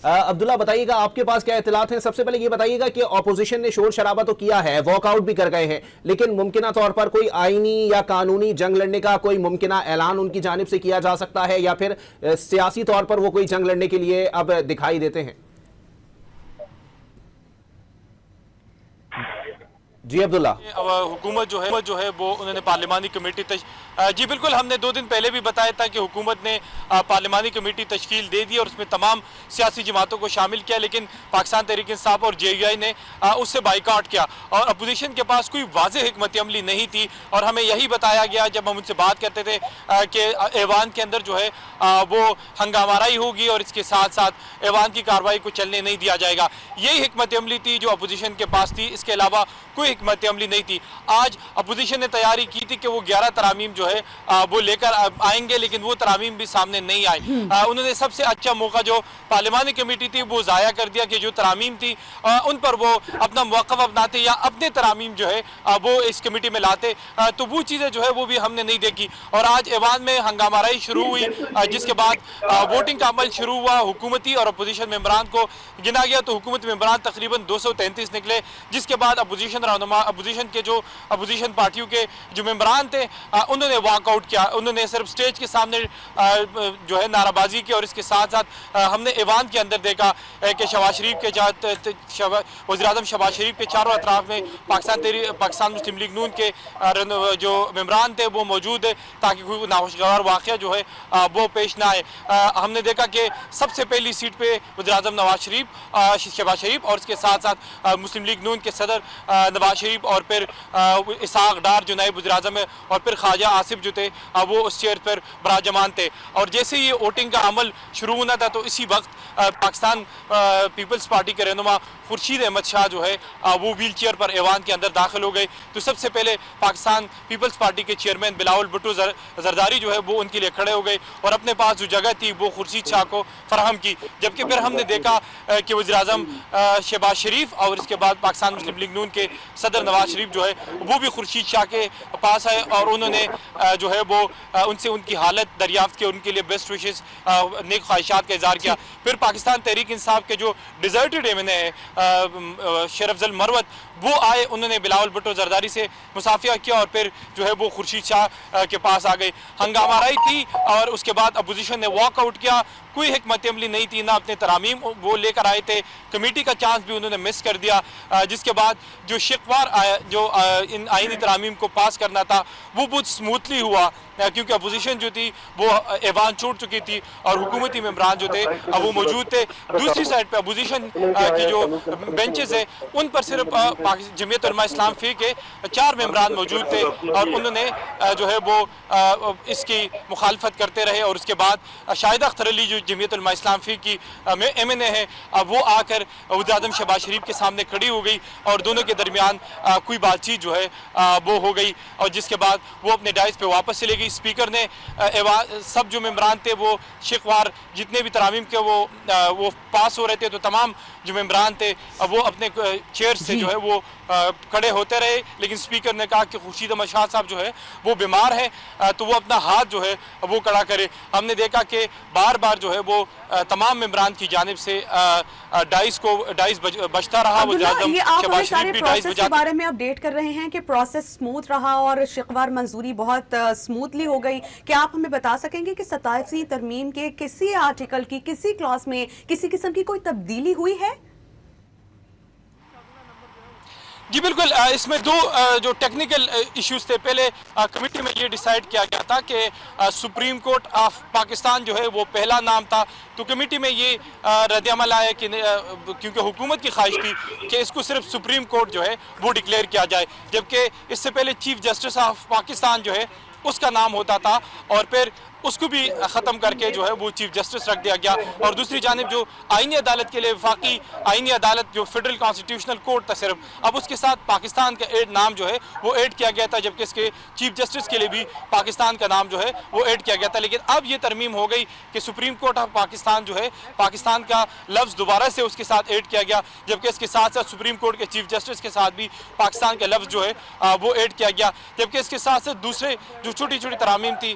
عبداللہ بتائیے گا آپ کے پاس کیا اطلاعات ہیں؟ سب سے پہلے یہ بتائیے گا کہ اپوزیشن نے شور شرابہ تو کیا ہے، واک آؤٹ بھی کر گئے ہیں، لیکن ممکنہ طور پر کوئی آئینی یا قانونی جنگ لڑنے کا کوئی ممکنہ اعلان ان کی جانب سے کیا جا سکتا ہے، یا پھر سیاسی طور پر وہ کوئی جنگ لڑنے کے لیے اب دکھائی دیتے ہیں؟ جی عبداللہ۔ حکومت جو ہے وہ انہوں نے پارلیمانی کمیٹی جی بالکل، ہم نے 2 دن پہلے بھی بتایا تھا کہ حکومت نے پارلیمانی کمیٹی تشکیل دے دی اور اس میں تمام سیاسی جماعتوں کو شامل کیا، لیکن پاکستان تحریک انصاف اور JUI نے اس سے بائیکاٹ کیا اور اپوزیشن کے پاس کوئی واضح حکمت عملی نہیں تھی، اور ہمیں یہی بتایا گیا جب ہم ان سے بات کرتے تھے کہ ایوان کے اندر جو ہے وہ ہنگامہ آرائی ہوگی اور اس کے ساتھ ساتھ ایوان کی کارروائی کو چلنے نہیں دیا جائے گا۔ یہی حکمت عملی تھی جو اپوزیشن کے پاس تھی، اس کے علاوہ کوئی حکمت عملی نہیں تھی۔ آج اپوزیشن نے تیاری کی تھی کہ وہ 11 ترامیم جو ہے وہ لے کر آئیں گے، لیکن وہ ترامیم بھی سامنے نہیں آئے۔ انہوں نے سب سے اچھا موقع جو پارلیمانی کمیٹی تھی وہ ضائع کر دیا کہ جو ترامیم تھی ان پر وہ اپنا موقف اپناتے یا اپنے ترامیم جو ہے وہ اس کمیٹی میں لاتے، تو وہ چیزیں جو ہے وہ بھی ہم نے نہیں دیکھی۔ اور آج ایوان میں ہنگامہ آرائی شروع ہوئی، جس کے بعد ووٹنگ کا عمل شروع ہوا، حکومتی اور اپوزیشن ممبران کو گنا گیا تو حکومتی ممبران تقریباً 233 نکلے، جس کے بعد اپوزیشن کے جو اپوزیشن پارٹیوں کے جو ممبران تھے انہوں نے واک آؤٹ کیا، انہوں نے صرف سٹیج کے سامنے جو ہے نعرہ بازی کی، اور اس کے ساتھ ساتھ ہم نے ایوان کے اندر دیکھا کہ شہباز شریف کے وزیر اعظم شہباز شریف کے چاروں اطراف میں پاکستان مسلم لیگ نون کے جو ممبران تھے وہ موجود ہے تاکہ کوئی ناخوشگوار واقعہ جو ہے وہ پیش نہ آئے۔ ہم نے دیکھا کہ سب سے پہلی سیٹ پہ وزیر اعظم شہباز شریف اور اس کے ساتھ ساتھ مسلم لیگ نون کے صدر نواز شریف اور پھر اسحاق ڈار جو نائب وزیر اعظم ہے اور پھر خواجہ آصف جو تھے وہ اس چیئر پر براجمان تھے۔ اور جیسے یہ ووٹنگ کا عمل شروع ہونا تھا تو اسی وقت پاکستان پیپلز پارٹی کے رہنما خورشید احمد شاہ جو ہے وہ ویل چیئر پر ایوان کے اندر داخل ہو گئے، تو سب سے پہلے پاکستان پیپلز پارٹی کے چیئرمین بلاول بھٹو زرداری جو ہے وہ ان کے لیے کھڑے ہو گئے اور اپنے پاس جو جگہ تھی وہ خورشید شاہ کو فراہم کی۔ جبکہ پھر ہم نے دیکھا کہ وزیر اعظم شہباز شریف اور اس کے بعد پاکستان مسلم لیگ نون کے صدر نواز شریف جو ہے وہ بھی خورشید شاہ کے پاس آئے اور انہوں نے جو ہے وہ ان سے ان کی حالت دریافت کی، ان کے لیے بیسٹ وشز نیک خواہشات کا اظہار کیا۔ پھر پاکستان تحریک انصاف کے جو ڈیزرٹڈ ایم این اے ہے شیر افضل مروت وہ آئے، انہوں نے بلاول بھٹو زرداری سے مصافحہ کیا اور پھر جو ہے وہ خورشید شاہ کے پاس آ گئے۔ ہنگامہ آرائی تھی اور اس کے بعد اپوزیشن نے واک آؤٹ کیا، کوئی حکمت عملی نہیں تھی، نہ اپنے ترامیم وہ لے کر آئے تھے، کمیٹی کا چانس بھی انہوں نے مس کر دیا، جس کے بعد جو شکوار جو ان آئینی ترامیم کو پاس کرنا تھا وہ بہت سموتھلی ہوا، کیونکہ اپوزیشن جو تھی وہ ایوان چھوڑ چکی تھی اور حکومتی ممبران جو تھے وہ موجود تھے۔ دوسری سائڈ پہ اپوزیشن کی جو بینچز ہیں ان پر صرف جمعیت علماء اسلام فی کے 4 ممبران موجود تھے اور انہوں نے جو ہے وہ اس کی مخالفت کرتے رہے، اور اس کے بعد شاہدہ اختر علی جو جمعیت علماء اسلام فی کی ایم این اے ہے وہ آ کر وزیر اعظم شہباز شریف کے سامنے کھڑی ہو گئی اور دونوں کے درمیان کوئی بات چیت جو ہے وہ ہو گئی، اور جس کے بعد وہ اپنے ڈائز پہ واپس چلے گئی۔ اسپیکر نے سب جو ممبران تھے وہ شکوار جتنے بھی ترامیم کے وہ پاس ہو رہے تھے تو تمام جو ممبران تھے وہ اپنے چیئر سے جو ہے وہ کھڑے ہوتے رہے، لیکن اسپیکر نے کہا کہ خورشید احمد شاہ صاحب جو ہے وہ بیمار ہے تو وہ اپنا ہاتھ جو ہے وہ کھڑا کرے۔ ہم نے دیکھا کہ بار بار جو ہے وہ تمام ممبران کی جانب سے ڈائز بجتا رہا، یہ آپ ہمیں سارے پروسیس کے بارے میں اپڈیٹ کر رہے ہیں کہ پروسیس سموتھ رہا اور شکوار منظوری بہت سموتھلی ہو گئی، کیا آپ ہمیں بتا سکیں گے کہ 27ویں ترمیم کے کسی آرٹیکل کی کسی کلاس میں کسی قسم کی کوئی تبدیلی ہوئی ہے؟ جی بالکل، اس میں 2 جو ٹیکنیکل ایشوز تھے۔ پہلے کمیٹی میں یہ ڈیسائیڈ کیا گیا تھا کہ سپریم کورٹ آف پاکستان جو ہے وہ پہلا نام تھا، تو کمیٹی میں یہ رد عمل آیا کہ کیونکہ حکومت کی خواہش تھی کہ اس کو صرف سپریم کورٹ جو ہے وہ ڈکلیئر کیا جائے، جبکہ اس سے پہلے چیف جسٹس آف پاکستان جو ہے اس کا نام ہوتا تھا اور پھر اس کو بھی ختم کر کے جو ہے وہ چیف جسٹس رکھ دیا گیا۔ اور دوسری جانب جو آئینی عدالت کے لیے وفاقی آئینی عدالت جو فیڈرل کانسٹیٹیوشنل کورٹ تھا صرف، اب اس کے ساتھ پاکستان کا نام جو ہے وہ ایڈ کیا گیا تھا، جبکہ اس کے چیف جسٹس کے لیے بھی پاکستان کا نام جو ہے وہ ایڈ کیا گیا تھا۔ لیکن اب یہ ترمیم ہو گئی کہ سپریم کورٹ آف پاکستان جو ہے پاکستان کا لفظ دوبارہ سے اس کے ساتھ ایڈ کیا گیا، جبکہ اس کے ساتھ ساتھ سپریم کورٹ کے چیف جسٹس کے ساتھ بھی پاکستان کا لفظ جو ہے وہ ایڈ کیا گیا، جبکہ اس کے ساتھ ساتھ دوسرے جو چھوٹی چھوٹی ترامیم تھی